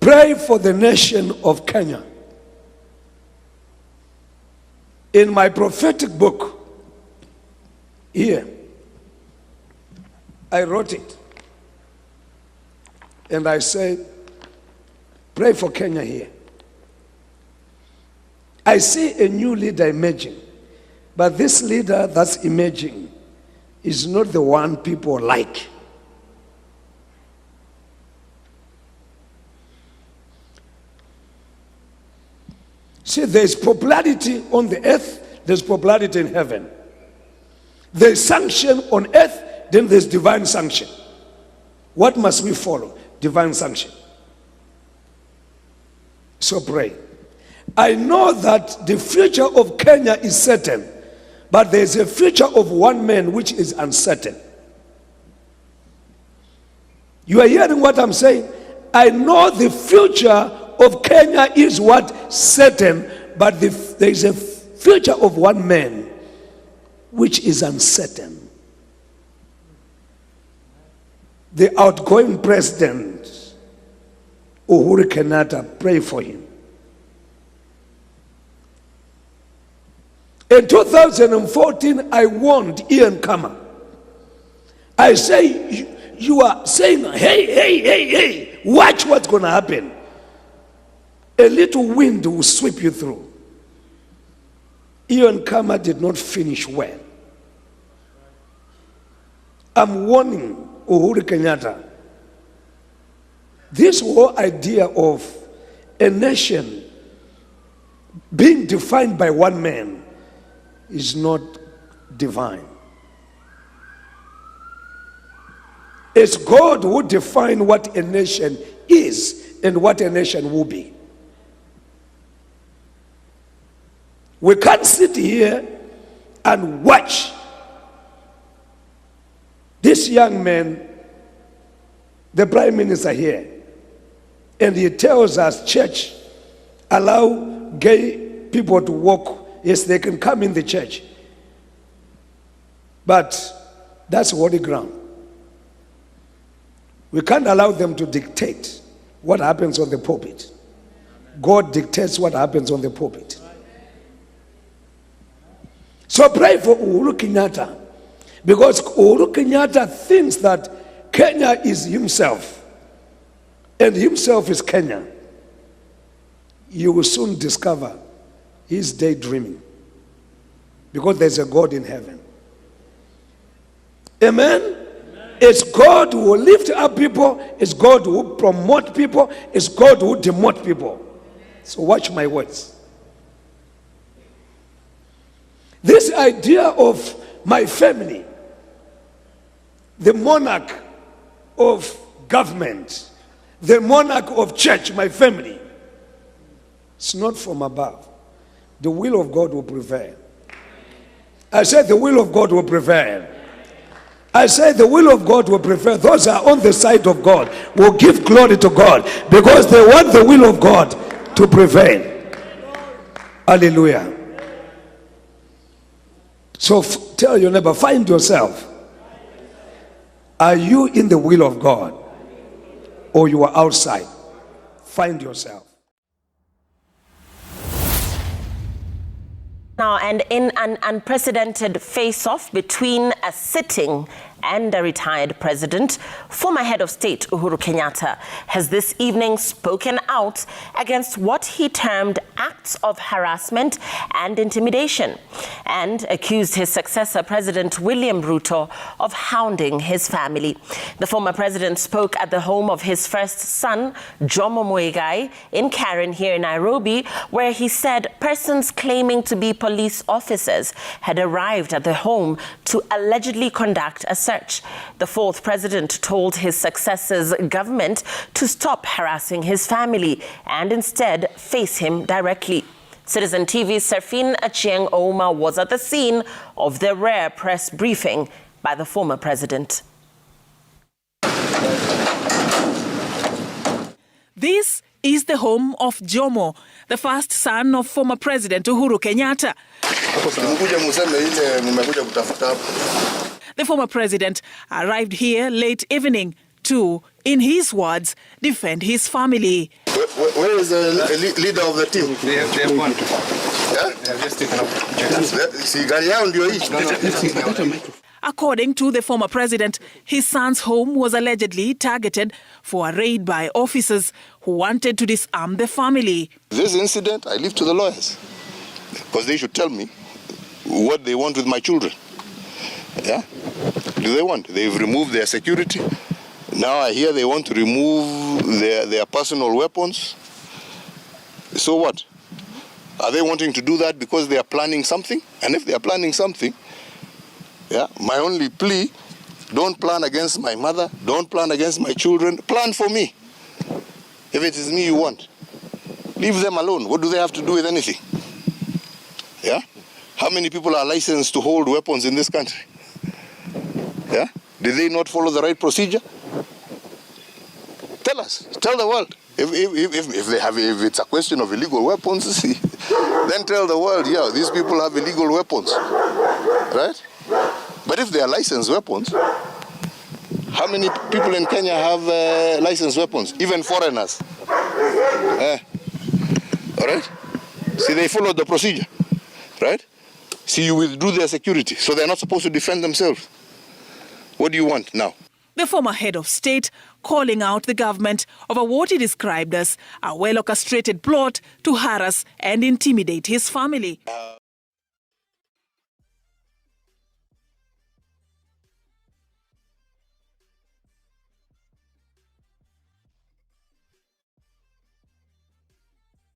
pray for the nation of Kenya. In my prophetic book, here, I wrote it. And I said, pray for Kenya here. I see a new leader emerging, but this leader that's emerging is not the one people like. See, there's popularity on the earth, there's popularity in heaven. There's sanction on earth, then there's divine sanction. What must we follow? Divine sanction. So pray. I know that the future of Kenya is certain, but there's a future of one man which is uncertain. You are hearing what I'm saying? I know the future of Kenya is what? Certain, but there is a future of one man which is uncertain. The outgoing president, Uhuru Kenyatta, pray for him. In 2014, I warned Ian Kama. I say, you are saying, hey, watch what's going to happen. A little wind will sweep you through. Ian Kama did not finish well. I'm warning Uhuru Kenyatta. This whole idea of a nation being defined by one man is not divine. It's God who defines what a nation is and what a nation will be. We can't sit here and watch this young man, the prime minister here, and he tells us, church, allow gay people to walk. Yes, they can come in the church. But that's holy ground. We can't allow them to dictate what happens on the pulpit. God dictates what happens on the pulpit. So pray for Uhuru Kenyatta, because Uhuru Kenyatta thinks that Kenya is himself, and himself is Kenya. You will soon discover he's daydreaming, because there's a God in heaven. Amen? Amen? It's God who will lift up people, it's God who will promote people, it's God who will demote people. So watch my words. This idea of my family, the monarch of government, the monarch of church, my family, it's not from above. The will of God will prevail. I said the will of God will prevail. I said the will of God will prevail. Those are on the side of God will give glory to God because they want the will of God to prevail. Hallelujah. So tell your neighbor, find yourself. Are you in the will of God or you are outside? Find yourself. Now, and in an unprecedented face-off between a sitting and a retired president, former head of state Uhuru Kenyatta has this evening spoken out against what he termed acts of harassment and intimidation, and accused his successor, President William Ruto, of hounding his family. The former president spoke at the home of his first son, Jomo Muigai, in Karen here in Nairobi, where he said persons claiming to be police officers had arrived at the home to allegedly conduct a search. The fourth president told his successor's government to stop harassing his family and instead face him directly. Citizen TV's Serfin Achieng Ouma was at the scene of the rare press briefing by the former president. This is the home of Jomo, the first son of former President Uhuru Kenyatta. The former president arrived here late evening to, in his words, defend his family. Where is the leader of the team? They have gone. Yeah? They have just taken up. See, gari yao ndio hii. According to the former president, his son's home was allegedly targeted for a raid by officers who wanted to disarm the family. This incident, I leave to the lawyers, because they should tell me what they want with my children. Yeah? Do they want? They've removed their security. Now I hear they want to remove their personal weapons. So what? Are they wanting to do that because they are planning something? And if they are planning something, yeah, my only plea, don't plan against my mother, don't plan against my children, plan for me. If it is me you want, leave them alone. What do they have to do with anything? Yeah? How many people are licensed to hold weapons in this country? Yeah? Did they not follow the right procedure? Tell us, tell the world. If it's a question of illegal weapons, then tell the world, yeah, these people have illegal weapons, right? But if they are licensed weapons, how many people in Kenya have licensed weapons, even foreigners? All right? See, they followed the procedure, right? See, you withdrew their security, so they're not supposed to defend themselves. What do you want now? The former head of state calling out the government over what he described as a well-orchestrated plot to harass and intimidate his family.